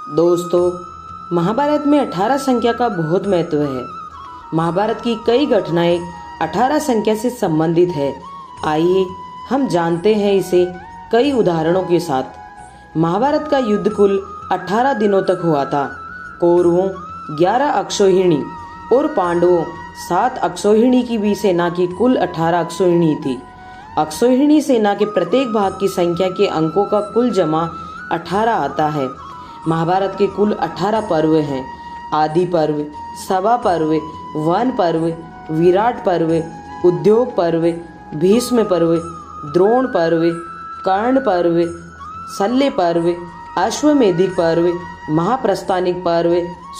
दोस्तों, महाभारत में 18 संख्या का बहुत महत्व है। महाभारत की कई घटनाएं 18 संख्या से संबंधित है। आइए हम जानते हैं इसे कई उदाहरणों के साथ। महाभारत का युद्ध कुल 18 दिनों तक हुआ था। कौरवों 11 अक्षौहिणी और पांडवों 7 अक्षौहिणी की भी सेना की कुल 18 अक्षौहिणी थी। अक्षौहिणी सेना के प्रत्येक भाग की संख्या के अंकों का कुल जमा 18 आता है। महाभारत के कुल 18 पर्व हैं। आदि पर्व, सभा पर्व, वन पर्व, विराट पर्व, उद्योग पर्व, भीष्म पर्व, द्रोण पर्व, कर्ण पर्व, शल्य पर्व, अश्वमेधिक पर्व, महाप्रस्थानिक पर्व,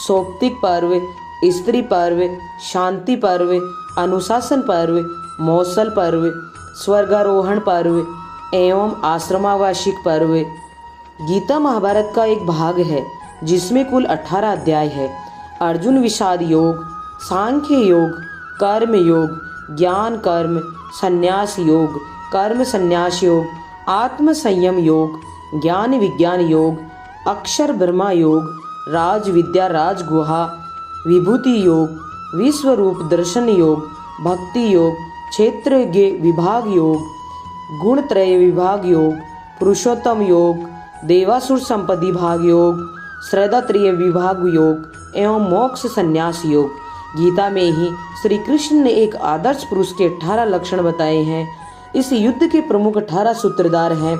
सौप्तिक पर्व, स्त्री पर्व, शांति पर्व, अनुशासन पर्व, मौसल पर्व, स्वर्गारोहण पर्व एवं आश्रमावासिक पर्व। गीता महाभारत का एक भाग है जिसमें कुल 18 अध्याय है। अर्जुन विषाद योग, सांख्य योग, कर्म योग, ज्ञान कर्म संन्यास योग, कर्म संन्यास योग, आत्म संयम योग, ज्ञान विज्ञान योग, अक्षर ब्रह्मा योग, राज विद्या राज गुहा, विभूति योग, विश्वरूप दर्शन योग, भक्ति योग, क्षेत्र विभाग योग, गुण त्रय विभाग योग, पुरुषोत्तम योग, देवासुर संपत्ति भाग योग, श्रद्धात्रिय विभाग योग एवं मोक्ष संन्यास योग। गीता में ही श्री कृष्ण ने एक आदर्श पुरुष के 18 लक्षण बताए हैं। इस युद्ध के प्रमुख 18 सूत्रधार हैं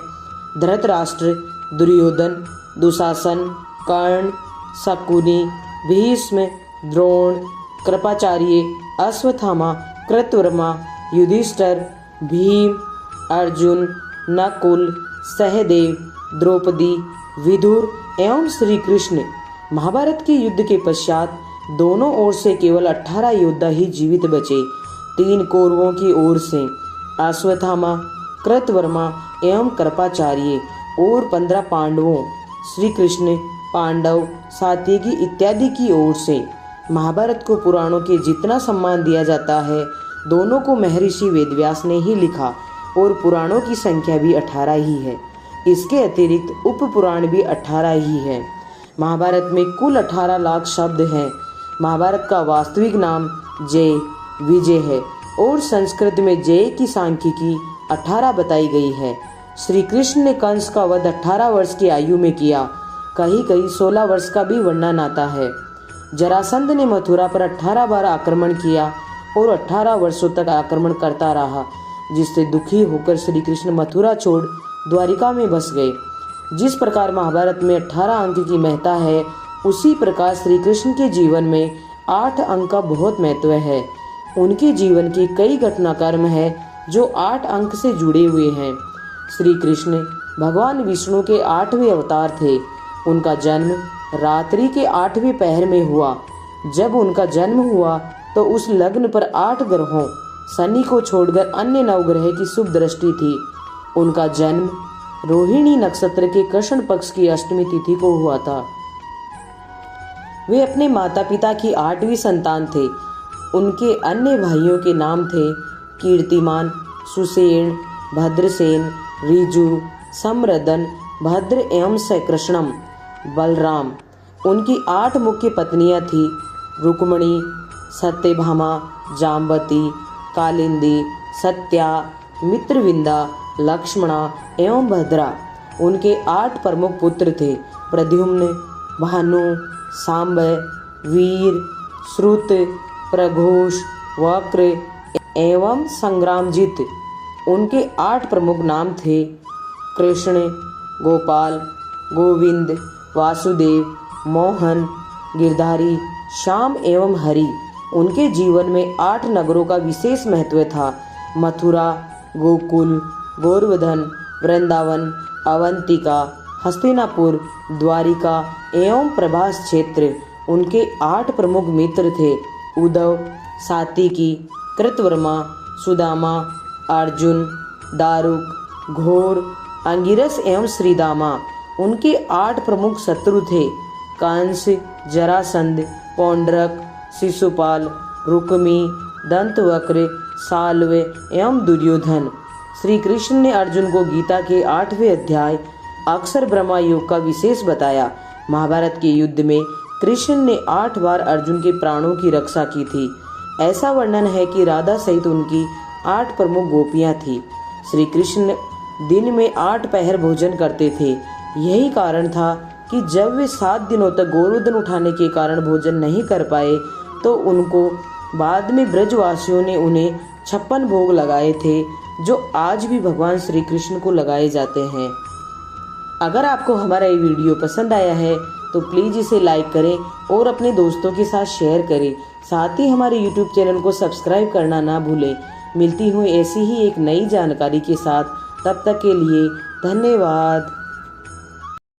धृतराष्ट्र, दुर्योधन, दुशासन, कर्ण, शकुनी, भीष्म, द्रोण, कृपाचार्य, अश्वत्थामा, कृतवर्मा, युधिष्ठिर, भीम, अर्जुन, नकुल, सहदेव, द्रौपदी, विदुर एवं श्री कृष्ण। महाभारत के युद्ध के पश्चात दोनों ओर से केवल 18 योद्धा ही जीवित बचे। 3 कौरवों की ओर से अश्वत्थामा, कृतवर्मा एवं कृपाचार्य और 15 पांडवों, श्री कृष्ण, पांडव, सात्यकी इत्यादि की ओर से। महाभारत को पुराणों के जितना सम्मान दिया जाता है, दोनों को महर्षि वेदव्यास ने ही लिखा और पुराणों की संख्या भी 18 ही है। इसके अतिरिक्त उप पुराण भी 18 ही है। महाभारत में कुल 18 लाख शब्द हैं। महाभारत का वास्तविक नाम जय विजय है और संस्कृत में जय की सांख्यिकी 18 बताई गई है। श्री कृष्ण ने कंस का वध 18 वर्ष की आयु में किया। कहीं कहीं 16 वर्ष का भी वर्णन आता है। जरासंध ने मथुरा पर 18 बार आक्रमण किया और 18 वर्षों तक आक्रमण करता रहा, जिससे दुखी होकर श्री कृष्ण मथुरा छोड़ द्वारिका में बस गए। जिस प्रकार महाभारत में 18 अंक की महत्ता है, उसी प्रकार श्री कृष्ण के जीवन में 8 अंक का बहुत महत्व है। उनके जीवन की कई घटनाक्रम है जो 8 अंक से जुड़े हुए हैं। श्री कृष्ण भगवान विष्णु के 8वें अवतार थे। उनका जन्म रात्रि के 8वें पहर में हुआ। जब उनका जन्म हुआ तो उस लग्न पर 8 ग्रहों शनि को छोड़कर अन्य 9 ग्रह की शुभ दृष्टि थी। उनका जन्म रोहिणी नक्षत्र के कृष्ण पक्ष की अष्टमी तिथि को हुआ था। वे अपने माता पिता की 8वीं संतान थे। उनके अन्य भाइयों के नाम थे कीर्तिमान, सुसेन, भद्रसेन, ऋजु, सम्रदन, भद्र एवं सकृष्णम, बलराम। उनकी 8 मुख्य पत्नियां थी रुक्मणी, सत्यभामा, जाम्बती, कालिंदी, सत्या, मित्रविंदा, लक्ष्मणा एवं भद्रा। उनके 8 प्रमुख पुत्र थे प्रद्युम्न, भानु, सांब, वीर, श्रुत, प्रघोष, वक्र एवं संग्रामजित। उनके 8 प्रमुख नाम थे कृष्ण, गोपाल, गोविंद, वासुदेव, मोहन, गिरधारी, श्याम एवं हरि। उनके जीवन में 8 नगरों का विशेष महत्व था। मथुरा, गोकुल, गोवर्धन, वृंदावन, अवंतिका, हस्तिनापुर, द्वारिका एवं प्रभास क्षेत्र। उनके 8 प्रमुख मित्र थे उद्धव, सात्यकी, कृतवर्मा, सुदामा, अर्जुन, दारुक, घोर, अंगिरस एवं श्रीदामा। उनके 8 प्रमुख शत्रु थे कंस, जरासंध, पौंड्रक, शिशुपाल, रुक्मी, दंतवक्र, साल्व एवं दुर्योधन। श्री कृष्ण ने अर्जुन को गीता के 8वें अध्याय अक्षर ब्रह्मा योग का विशेष बताया। महाभारत के युद्ध में कृष्ण ने 8 बार अर्जुन के प्राणों की रक्षा की थी। ऐसा वर्णन है कि राधा सहित उनकी 8 प्रमुख गोपियां थी। श्री कृष्ण दिन में 8 पहर भोजन करते थे। यही कारण था कि जब वे 7 दिनों तक गोवर्धन उठाने के कारण भोजन नहीं कर पाए तो उनको बाद में ब्रजवासियों ने उन्हें 56 भोग लगाए थे, जो आज भी भगवान श्री कृष्ण को लगाए जाते हैं। अगर आपको हमारा ये वीडियो पसंद आया है तो प्लीज़ इसे लाइक करें और अपने दोस्तों के साथ शेयर करें। साथ ही हमारे YouTube चैनल को सब्सक्राइब करना ना भूलें। मिलती हूँ ऐसी ही एक नई जानकारी के साथ, तब तक के लिए धन्यवाद।